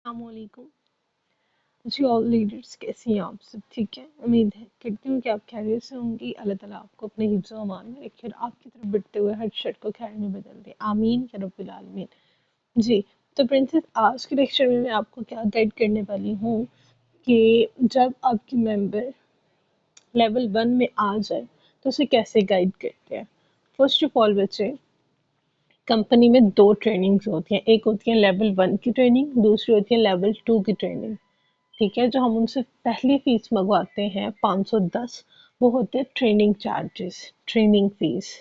अस्सलामुअलैकुम जी। All leaders कैसी हैं आप सब? ठीक है, उम्मीद है करती हूँ कि आप खैरियत से होंगी। अल्लाह ताला आपको अपने हिफ्ज़ व अमान में रखे और आपकी तरफ बढ़ते हुए हर शर को खैर में बदल दे, आमीन या रब्बिल आलमीन। जी, तो प्रिंसेस आज के लेक्चर में मैं आपको क्या गाइड करने वाली हूँ कि जब आपकी मेंबर लेवल 1 में आ जाए तो उसे कैसे गाइड करते हैं। फर्स्ट ऑफ ऑल बच्चे, कंपनी में दो ट्रेनिंग्स होती हैं, एक होती है लेवल 1 की ट्रेनिंग, दूसरी होती है लेवल 2 की ट्रेनिंग। ठीक है, जो हम उनसे पहली फीस मंगवाते हैं 510, वो होते हैं training charges, training fees.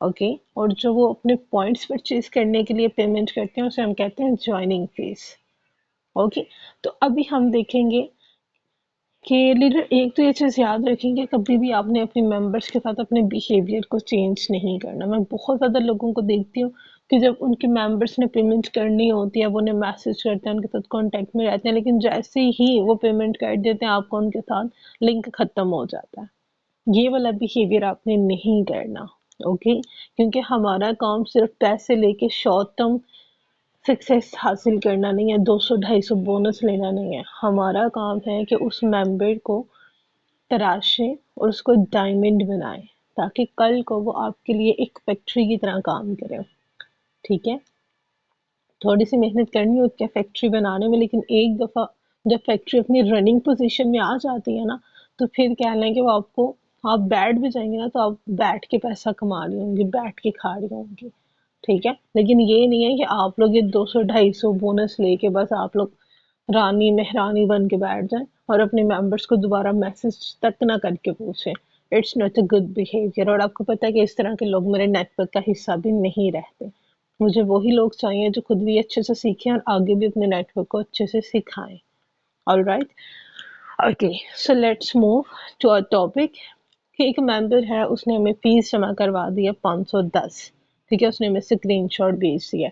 Okay, और जो वो अपने पॉइंट्स परचेज करने के लिए पेमेंट करते हैं उसे हम कहते हैं ज्वाइनिंग फीस। ओके, तो अभी हम देखेंगे कि लीडर एक तो ये चीज़ याद रखेंगे, कभी भी आपने अपने मेंबर्स के साथ अपने बिहेवियर को चेंज नहीं करना। मैं बहुत ज़्यादा लोगों को देखती हूँ कि जब उनके मेंबर्स ने पेमेंट करनी होती है वो उन्हें मैसेज करते हैं, उनके साथ कांटेक्ट में रहते हैं, लेकिन जैसे ही वो पेमेंट कर देते हैं आपका उनके साथ लिंक ख़त्म हो जाता है। ये वाला बिहेवियर आपने नहीं करना। ओके, क्योंकि हमारा काम सिर्फ पैसे लेके शॉर्ट टर्म सक्सेस हासिल करना नहीं है, 200-250 बोनस लेना नहीं है। हमारा काम है कि उस मेंबर को तराशें और उसको डायमंड बनाएं, ताकि कल को वो आपके लिए एक फैक्ट्री की तरह काम करे। ठीक है, थोड़ी सी मेहनत करनी होती है फैक्ट्री बनाने में, लेकिन एक दफ़ा जब फैक्ट्री अपनी रनिंग पोजीशन में आ जाती है ना, तो फिर कह लें कि वो आपको, आप बैठ भी जाएंगे ना तो आप बैठ के पैसा कमा रही होंगी, बैठ के खा रही होंगी। ठीक है, लेकिन ये नहीं है कि आप लोग ये 200-250 बोनस लेके बस आप लोग रानी मेहरानी बन के बैठ जाएं और अपने मेंबर्स को दोबारा मैसेज तक ना करके पूछें। It's not a good behaviour. और आपको पता है कि इस तरह के लोग मेरे नेटवर्क का हिस्सा भी नहीं रहते। मुझे वही लोग चाहिए जो खुद भी अच्छे से सीखें और आगे भी अपने नेटवर्क को अच्छे से सिखाएं। All right, okay, so let's move to our topic. कि एक मेंबर है, उसने हमें फीस जमा करवा दी है 510। ठीक है, उसने हमें स्क्रीनशॉट भेज दिया।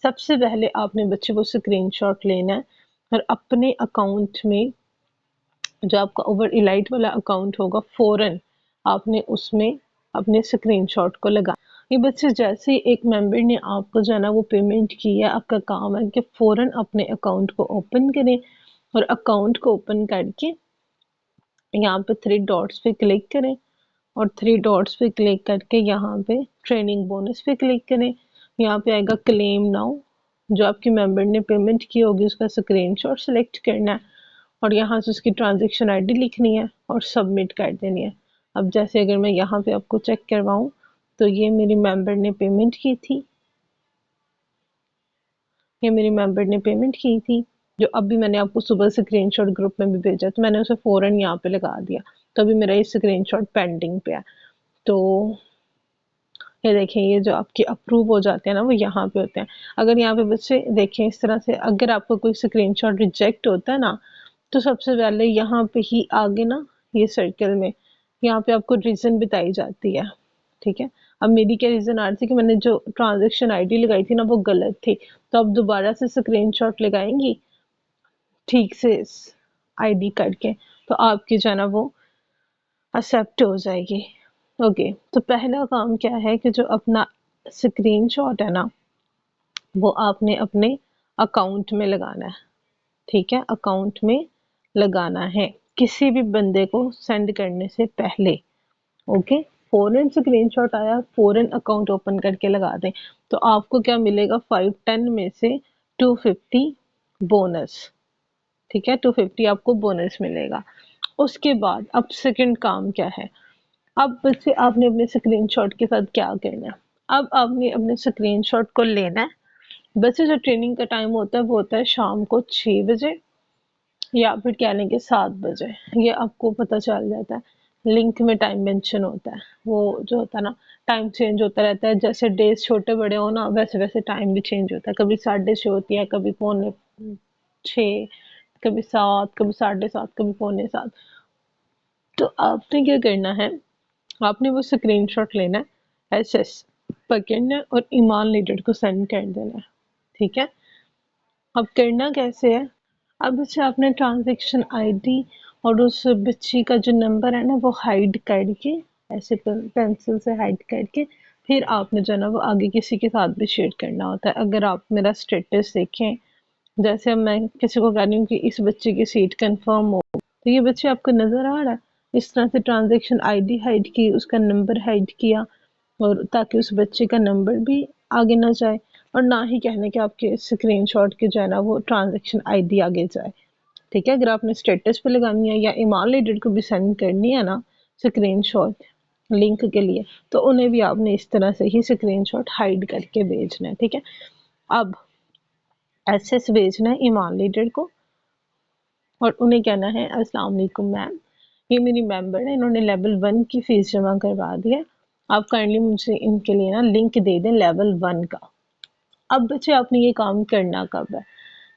सबसे पहले आपने बच्चे वो स्क्रीनशॉट लेना है और अपने अकाउंट में, जो आपका ओवर इलाइट वाला अकाउंट होगा, फ़ौरन आपने उसमें अपने स्क्रीनशॉट को लगा। ये बच्चे जैसे ही एक मेंबर ने आपको जो है ना वो पेमेंट की है, आपका काम है कि फ़ौरन अपने अकाउंट को ओपन करें और अकाउंट को ओपन करके यहाँ पे थ्री डॉट्स पे क्लिक करें और थ्री डॉट्स पे क्लिक करके यहाँ पे ट्रेनिंग बोनस पे क्लिक करें। यहाँ पे आएगा क्लेम नाउ, जो आपकी मेंबर ने पेमेंट की होगी उसका स्क्रीनशॉट सेलेक्ट करना है और यहाँ से उसकी ट्रांजैक्शन आईडी लिखनी है और सबमिट कर देनी है। अब जैसे अगर मैं यहाँ पे आपको चेक करवाऊँ तो ये मेरी मेंबर ने पेमेंट की थी, ये मेरी मेंबर ने पेमेंट की थी, जो अभी मैंने आपको सुबह स्क्रीनशॉट ग्रुप में भी भेजा, तो मैंने उसे फ़ौरन यहाँ पे लगा दिया। तो अभी मेरा ये स्क्रीनशॉट पेंडिंग पे है। तो ये देखें, ये जो आपके अप्रूव हो जाते हैं ना वो यहाँ पे होते हैं। अगर यहाँ पे बच्चे देखें इस तरह से, अगर आपको कोई स्क्रीनशॉट रिजेक्ट होता है ना, तो सबसे पहले यहाँ पे ही आगे ना ये सर्कल में यहाँ पे आपको रीज़न बताई जाती है। ठीक है, अब मेरी क्या रीज़न आ रही थी कि मैंने जो ट्रांजेक्शन आईडी लगाई थी ना वो गलत थी, तो अब दोबारा से स्क्रीनशॉट लगाएंगी ठीक से आईडी करके, तो आपकी जो है ना वो एक्सेप्ट हो जाएगी। ओके, तो पहला काम क्या है कि जो अपना स्क्रीनशॉट है ना वो आपने अपने अकाउंट में लगाना है। ठीक है, अकाउंट में लगाना है किसी भी बंदे को सेंड करने से पहले। ओके, फ़ौरन स्क्रीनशॉट आया फ़ौरन अकाउंट ओपन करके लगा दें, तो आपको क्या मिलेगा, 510 में से 250 बोनस। ठीक है, 250 आपको बोनस मिलेगा। उसके बाद अब सेकंड काम क्या है, अब बच्चे आपने अपने स्क्रीनशॉट के साथ क्या करना है। अब आपने अपने स्क्रीनशॉट को लेना है। बच्चे जो ट्रेनिंग का टाइम होता है वो होता है शाम को 6 बजे या फिर कह लेंगे 7 बजे, ये आपको पता चल जाता है। लिंक में टाइम मेंशन होता है, वो जो होता है ना टाइम चेंज होता रहता है, जैसे डेज छोटे बड़े हो ना वैसे वैसे टाइम भी चेंज होता है। कभी 6:30 होती है, कभी 6:45, कभी 7, कभी 7:30, कभी 6:45। तो आपने क्या करना है, आपने वो स्क्रीनशॉट लेना है, एसएस पकड़ना है और ईमान लीडर को सेंड कर देना है। ठीक है, अब करना कैसे है, अब इसे आपने ट्रांजैक्शन आईडी और उस बच्ची का जो नंबर है ना वो हाइड करके, ऐसे पेंसिल से हाइड करके, फिर आपने जो है ना वो आगे किसी के साथ भी शेयर करना होता है। अगर आप मेरा स्टेटस देखें जैसे अब मैं किसी को कह रही हूँ कि इस बच्चे की सीट कंफर्म हो, तो ये बच्चे आपको नजर आ रहा है। इस तरह से ट्रांजैक्शन आईडी हाइड की, उसका नंबर हाइड किया, और ताकि उस बच्चे का नंबर भी आगे ना जाए, और ना ही कहने के आपके स्क्रीनशॉट के जो है ना वो ट्रांजैक्शन आईडी आगे जाए। ठीक है, अगर आपने स्टेटस पे लगानी है या ईमेल लीडर को भी सेंड करनी है ना स्क्रीनशॉट लिंक के लिए, तो उन्हें भी आपने इस तरह से ही स्क्रीनशॉट हाइड करके भेजना है। ठीक है, अब एसएस भेजना है ईमेल लीडर को, और उन्हें कहना है अस्सलाम वालेकुम मैम, ये मेरी मेंबर है, इन्होंने लेवल 1 की फीस जमा करवा दी है, आप काइंडली मुझे इनके लिए ना लिंक दे दें लेवल 1 का। अब बच्चे आपने ये काम करना कब है?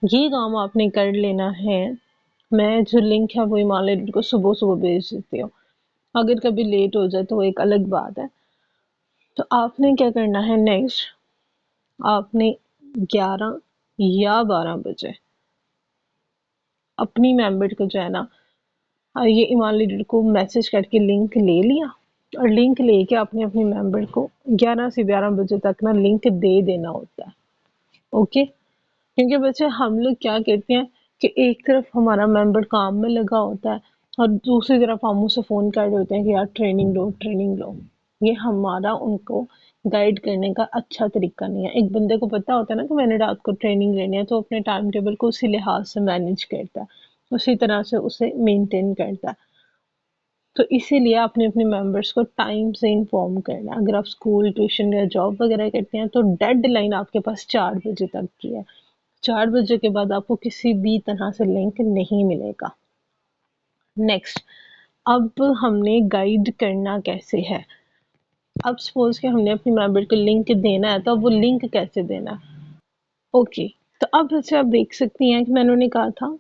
ये काम आपने कर लेना है, मैं जो लिंक है वो ईमेल लीडर को सुबह सुबह भेज देती हूँ। अगर कभी लेट हो जाए तो वो एक अलग बात है। तो आपने क्या करना है नेक्स्ट, आपने 11 या 12 बजे अपनी मेंबर को जो है ना ये ईमेल लीडर को मैसेज करके लिंक ले लिया, और लिंक लेके आपने अपने मेंबर को 11 से 12 बजे तक ना लिंक दे देना होता है। ओके, क्योंकि बच्चे हम लोग क्या कहते हैं कि एक तरफ हमारा मेंबर काम में लगा होता है, और दूसरी तरफ हम उसे फ़ोन कर रहे होते हैं कि यार ट्रेनिंग लो ट्रेनिंग लो। ये हमारा उनको गाइड करने का अच्छा तरीका नहीं है। एक बंदे को पता होता है ना कि मैंने रात को ट्रेनिंग लेनी है, तो अपने टाइम टेबल को उसी लिहाज से मैनेज करता है, उसी तरह से उसे मेंटेन करता है। तो इसीलिए आपने अपने मेंबर्स को टाइम से इन्फॉर्म करना है। अगर आप स्कूल ट्यूशन या जॉब वगैरह करते हैं तो डेडलाइन आपके पास 4 बजे तक की है। 4 बजे के बाद आपको किसी भी तरह से लिंक नहीं मिलेगा। नेक्स्ट, अब हमने गाइड करना कैसे है। अब सपोज कि हमने अपने मेंबर को लिंक देना है, तो अब वो लिंक कैसे देना है। ओके, तो अब जैसे आप देख सकती हैं कि मैंने उन्हें कहा था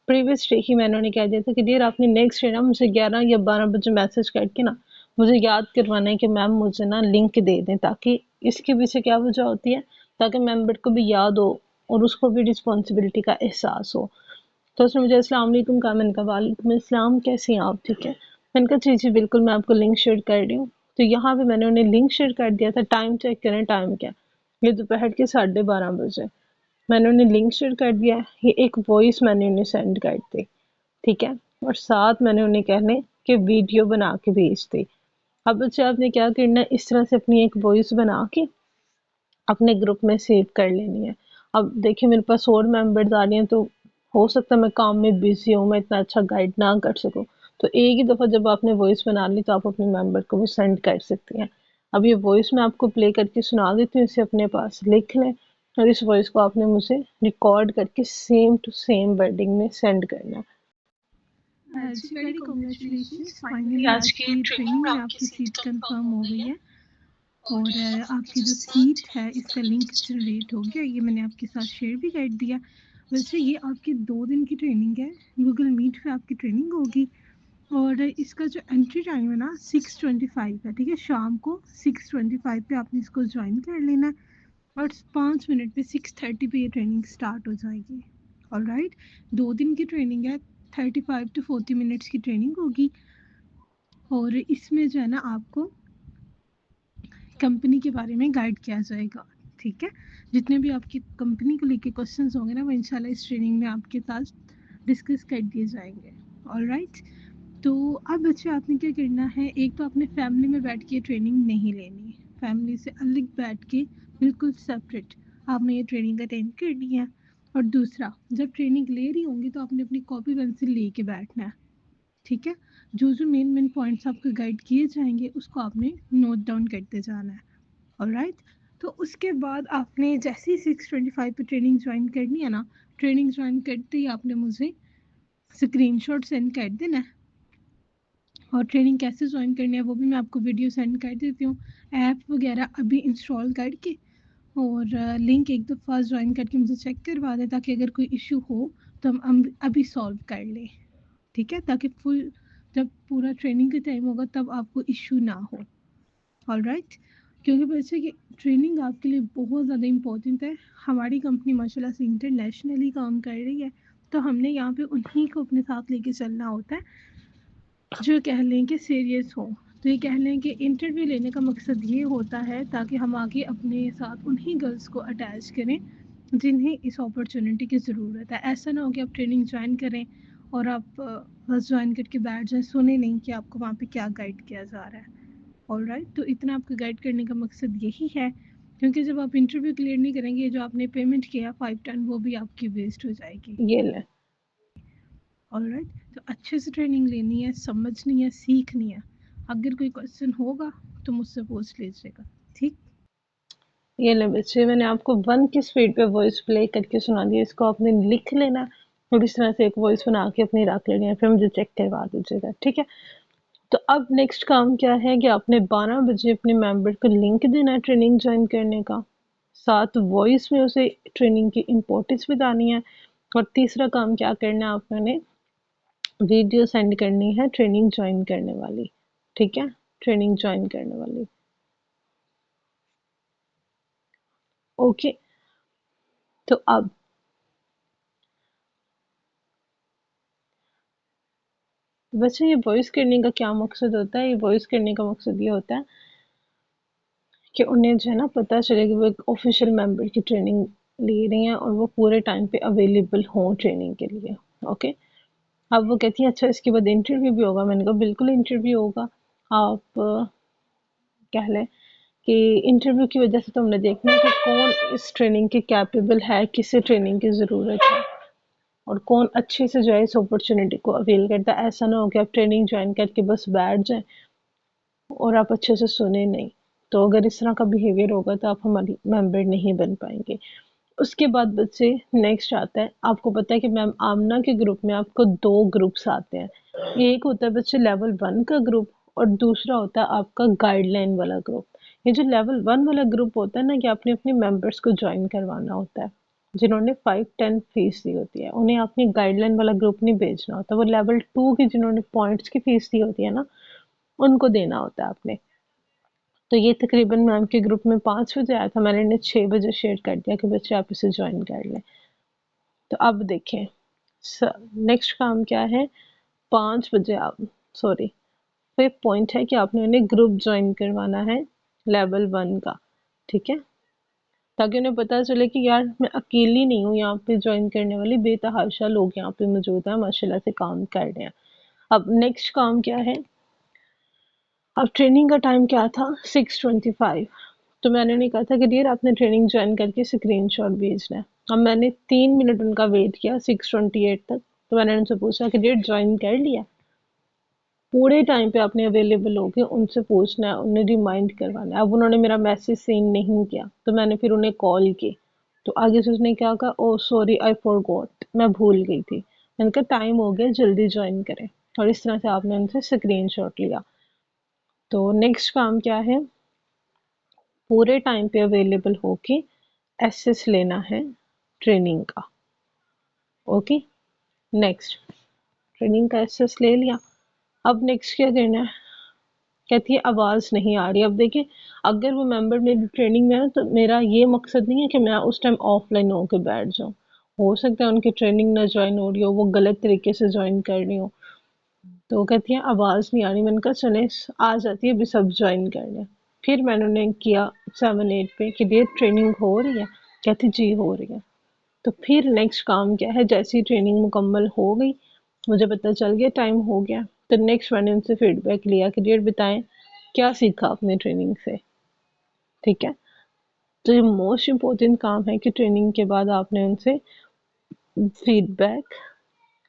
प्रीवियस डे ही, मैंने उन्हें कह दिया था कि डियर आपने नेक्स्ट डे ना मुझे 11 या 12 बजे मैसेज करके ना मुझे याद करवाना है कि मैम मुझे ना लिंक दे दें, ताकि इसके पीछे क्या वजह होती है, ताकि मेंबर को भी याद हो और उसको भी रिस्पॉन्सिबिलिटी का एहसास हो। तो उसने मुझे अस्सलाम वालेकुम कहा, मैंने कहा वालेकुम अस्सलाम, कैसी हैं आप, ठीक है। मैंने कहा जी जी बिल्कुल, मैं आपको लिंक शेयर कर रही हूँ। तो यहाँ पे मैंने उन्हें लिंक शेयर कर दिया था। टाइम चेक करें, टाइम क्या, ये दोपहर के 12:30 बजे मैंने उन्हें लिंक शेयर कर दिया है। ये एक वॉइस मैंने उन्हें सेंड कर दी, ठीक है, और साथ मैंने उन्हें कहने कि वीडियो बना के भेज दी। अब बच्चे आपने क्या करना है, इस तरह से अपनी एक वॉइस बना के अपने ग्रुप में सेव कर लेनी है। अब देखिए मेरे पास और मेंबर्स आ रहे हैं, तो हो सकता है मैं काम में बिजी हूँ, मैं इतना अच्छा गाइड ना कर सकूँ। तो एक ही दफ़ा जब आपने वॉइस बना ली तो आप अपने मेंबर को वो सेंड कर सकती हैं। अब ये वॉइस मैं आपको प्ले करके सुना देती हूँ, इसे अपने पास लिख लें, और इस वॉइस को आपने मुझे रिकॉर्ड करके सेम टू सेम वर्डिंग में सेंड करना है। जी वेरी कॉन्ग्रेचुलेशंस, फाइनली आज की ट्रेनिंग में आपकी सीट कंफर्म हो गई है और आपकी जो सीट है इसका लिंक जनरेट हो गया। ये मैंने आपके साथ शेयर भी कर दिया। वैसे ये आपकी 2 दिन की ट्रेनिंग है, गूगल मीट पे आपकी ट्रेनिंग होगी और इसका जो एंट्री टाइम है ना 6:25 है, ठीक है। शाम को 6:25 पे आपने इसको ज्वाइन कर लेना है और 5 मिनट पे 6:30 पे ये ट्रेनिंग स्टार्ट हो जाएगी। ऑलराइट, 2 दिन की ट्रेनिंग है, 35 to 40 मिनट्स की ट्रेनिंग होगी और इसमें जो है ना आपको कंपनी के बारे में गाइड किया जाएगा, ठीक है। जितने भी आपकी कंपनी को लेके क्वेश्चंस होंगे ना वो इंशाल्लाह इस ट्रेनिंग में आपके साथ डिस्कस कर दिए जाएंगे। ऑलराइट, तो अब बच्चे आपने क्या करना है, एक तो अपने फैमिली में बैठ के ट्रेनिंग नहीं लेनी, फैमिली से अलग बैठ के बिल्कुल सेपरेट आपने ये ट्रेनिंग अटेंड करनी है। और दूसरा, जब ट्रेनिंग ले रही होंगी तो आपने अपनी कॉपी पेंसिल लेके बैठना है, ठीक है। जो जो मेन मेन पॉइंट्स आपको गाइड किए जाएंगे उसको आपने नोट डाउन करते जाना है। ऑलराइट, तो उसके बाद आपने जैसे ही 6:25 पे ट्रेनिंग ज्वाइन करनी है ना, ट्रेनिंग ज्वाइन करते ही आपने मुझे स्क्रीनशॉट सेंड कर देना है। और ट्रेनिंग कैसे ज्वाइन करनी है वो भी मैं आपको वीडियो सेंड कर देती हूँ, ऐप वगैरह अभी इंस्टॉल करके, और लिंक एक दफ़ा ज्वाइन करके मुझे चेक करवा दें ताकि अगर कोई इशू हो तो हम अभी सॉल्व कर लें, ठीक है, ताकि फुल जब पूरा ट्रेनिंग का टाइम होगा तब आपको इशू ना हो। ऑलराइट, क्योंकि वैसे कि ट्रेनिंग आपके लिए बहुत ज़्यादा इम्पोर्टेंट है। हमारी कंपनी माशाल्लाह से इंटरनेशनली काम कर रही है, तो हमने यहाँ पे उन्हीं को अपने साथ लेके चलना होता है जो कह लें कि सीरियस हो। तो ये कह लें कि इंटरव्यू लेने का मकसद ये होता है ताकि हम आगे अपने साथ उन्हीं गर्ल्स को अटैच करें जिन्हें इस अपॉर्चुनिटी की ज़रूरत है। ऐसा ना हो कि आप ट्रेनिंग ज्वाइन करें और आप बस ज्वाइन करके बैठ जाएं, सुने नहीं कि आपको वहाँ पे क्या गाइड किया जा रहा है। ऑलराइट, तो इतना आपको गाइड करने का मकसद यही है, क्योंकि जब आप इंटरव्यू क्लियर नहीं करेंगे, जो आपने पेमेंट किया 5 टन, वो भी आपकी वेस्ट हो जाएगी। ये ले। ऑलराइट, तो अच्छे से ट्रेनिंग लेनी है, समझनी है, सीखनी है। अगर कोई क्वेश्चन होगा तो मुझसे पूछ लीजिएगा, ठीक? ये ले बच्चे, मैंने आपको 1 की स्पीड पे वॉइस प्ले करके सुना दिया, इसको आपने लिख लेना और इस तरह से एक वॉइस बना के अपनी रख लेनी है, फिर मुझे चेक करवा दीजिएगा, ठीक है। तो अब नेक्स्ट काम क्या है कि आपने 12 बजे अपने मेंबर को लिंक देना है ट्रेनिंग ज्वाइन करने का, साथ वॉइस में उसे ट्रेनिंग की इम्पोर्टेंस बतानी है, और तीसरा काम क्या करना है, आपने वीडियो सेंड करनी है ट्रेनिंग ज्वाइन करने वाली, ठीक है, ट्रेनिंग ज्वाइन करने वाली। ओके, तो अब वैसे ये वॉइस करने का क्या मकसद होता है, ये वॉइस करने का मकसद ये होता है कि उन्हें जो है ना पता चले कि वो एक ऑफिशियल मेंबर की ट्रेनिंग ले रही हैं और वो पूरे टाइम पे अवेलेबल हों ट्रेनिंग के लिए। ओके, अब वो कहती है अच्छा इसके बाद इंटरव्यू भी होगा, मैंने कहा बिल्कुल इंटरव्यू होगा। आप कह लें कि इंटरव्यू की वजह से तो हमने देखना है कि कौन इस ट्रेनिंग के कैपेबल है, किसे ट्रेनिंग की ज़रूरत है, और कौन अच्छे से जो है इस अपॉर्चुनिटी को अवेल करता है। ऐसा ना हो कि आप ट्रेनिंग ज्वाइन करके बस बैठ जाएं और आप अच्छे से सुने नहीं। तो अगर इस तरह का बिहेवियर होगा तो आप हमारी मेंबर नहीं बन पाएंगे। उसके बाद बच्चे नेक्स्ट आता है, आपको पता है कि मैम आमना के ग्रुप में आपको 2 ग्रुप्स आते हैं। एक होता है बच्चे लेवल 1 का ग्रुप, और दूसरा होता है आपका गाइडलाइन वाला ग्रुप। ये जो लेवल 1 वाला ग्रुप होता है ना, कि आपने अपने मेंबर्स को ज्वाइन करवाना होता है, जिन्होंने 5-10 फीस दी होती है, उन्हें आपने गाइडलाइन वाला ग्रुप नहीं भेजना होता। वो लेवल 2 की जिन्होंने पॉइंट्स की फीस दी होती है ना, उनको देना होता है आपने। तो ये तकरीबन मैम के ग्रुप में 5 बजे आया था, मैंने इन्हें 6 बजे शेयर कर दिया कि बच्चे आप इसे ज्वाइन कर लें। तो अब देखें नेक्स्ट काम क्या है, 5 बजे आप, सॉरी, फिफ्थ पॉइंट है कि आपने उन्हें ग्रुप ज्वाइन करवाना है लेवल 1 का, ठीक है, ताकि उन्हें पता चले कि यार मैं अकेली नहीं हूँ यहाँ पे ज्वाइन करने वाली, बेतहाशा लोग यहाँ पे मौजूद हैं, माशाल्लाह से काम कर रहे हैं। अब नेक्स्ट काम क्या है, अब ट्रेनिंग का टाइम क्या था, 6:25। तो मैंने उन्हें कहा था कि डियर आपने ट्रेनिंग ज्वाइन करके स्क्रीनशॉट भेजना है। अब मैंने 3 मिनट उनका वेट किया 6:28 तक। तो मैंने उनसे पूछा कि डियर ज्वाइन कर लिया। पूरे टाइम पे आपने अवेलेबल होके उनसे पूछना है, उन्हें रिमाइंड करवाना है। अब उन्होंने मेरा मैसेज सीन नहीं किया, तो मैंने फिर उन्हें कॉल की। तो आगे से उसने क्या कहा, ओ सॉरी आई फॉरगॉट, मैं भूल गई थी। मैंने कहा टाइम हो गया, जल्दी ज्वाइन करें। और इस तरह से आपने उनसे स्क्रीनशॉट लिया। तो नेक्स्ट काम क्या है, पूरे टाइम पे अवेलेबल होके एसेस लेना है ट्रेनिंग का। ओके, नेक्स्ट ट्रेनिंग का एसेस ले लिया। अब नेक्स्ट क्या करना है, कहती है आवाज़ नहीं आ रही। अब देखिए, अगर वो मेंबर मेरी ट्रेनिंग में है तो मेरा ये मकसद नहीं है कि मैं उस टाइम ऑफलाइन होकर बैठ जाऊँ। हो सकता है उनकी ट्रेनिंग ना ज्वाइन हो रही हो, वो गलत तरीके से ज्वाइन कर रही हो। तो कहती है आवाज़ नहीं आ रही। मैंने कहा चले आ जाती है, अभी सब ज्वाइन कर लें। फिर मैंने उन्हें किया 7-8 पे कि ये ट्रेनिंग हो रही है, कहती जी हो रही है। तो फिर नेक्स्ट काम क्या है, जैसी ट्रेनिंग मुकम्मल हो गई, मुझे पता चल गया टाइम हो गया, तो नेक्स्ट मैंने उनसे फीडबैक लिया कि डेट बताएं क्या सीखा आपने ट्रेनिंग से, ठीक है। तो ये मोस्ट इम्पोर्टेंट काम है कि ट्रेनिंग के बाद आपने उनसे फीडबैक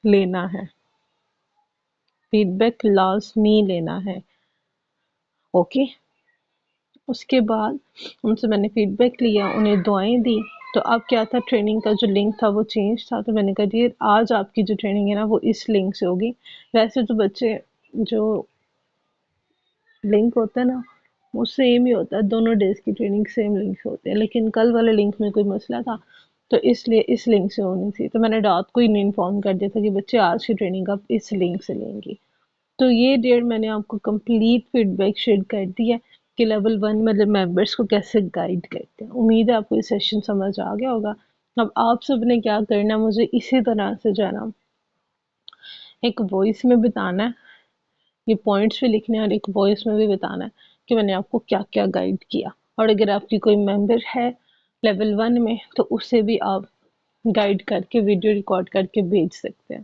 लेना है, फीडबैक लाजमी लेना है। ओके, उसके बाद उनसे मैंने फीडबैक लिया, उन्हें दुआएं दी। तो अब क्या था, ट्रेनिंग का जो लिंक था वो चेंज था। तो मैंने कहा जी आज आपकी जो ट्रेनिंग है ना वो इस लिंक से होगी। वैसे तो बच्चे जो लिंक होता है ना वो सेम ही होता है, दोनों डेज की ट्रेनिंग सेम लिंक से होती है, लेकिन कल वाले लिंक में कोई मसला था तो इसलिए इस लिंक से होनी थी। तो मैंने रात को ही इन्फॉर्म कर दिया था कि बच्चे आज की ट्रेनिंग आप इस लिंक से लेंगी। तो ये डेट मैंने आपको कंप्लीट फीडबैक शेयर कर दी है कि लेवल 1 मतलब मेंबर्स को कैसे गाइड करते हैं। उम्मीद है आपको ये सेशन समझ आ गया होगा। अब आप सब ने क्या करना है, मुझे इसी तरह से जो है ना एक वॉइस में बताना है, ये पॉइंट्स भी लिखने हैं और एक वॉइस में भी बताना है कि मैंने आपको क्या क्या गाइड किया। और अगर आपकी कोई मेंबर है लेवल 1 में, तो उसे भी आप गाइड करके वीडियो रिकॉर्ड करके भेज सकते हैं।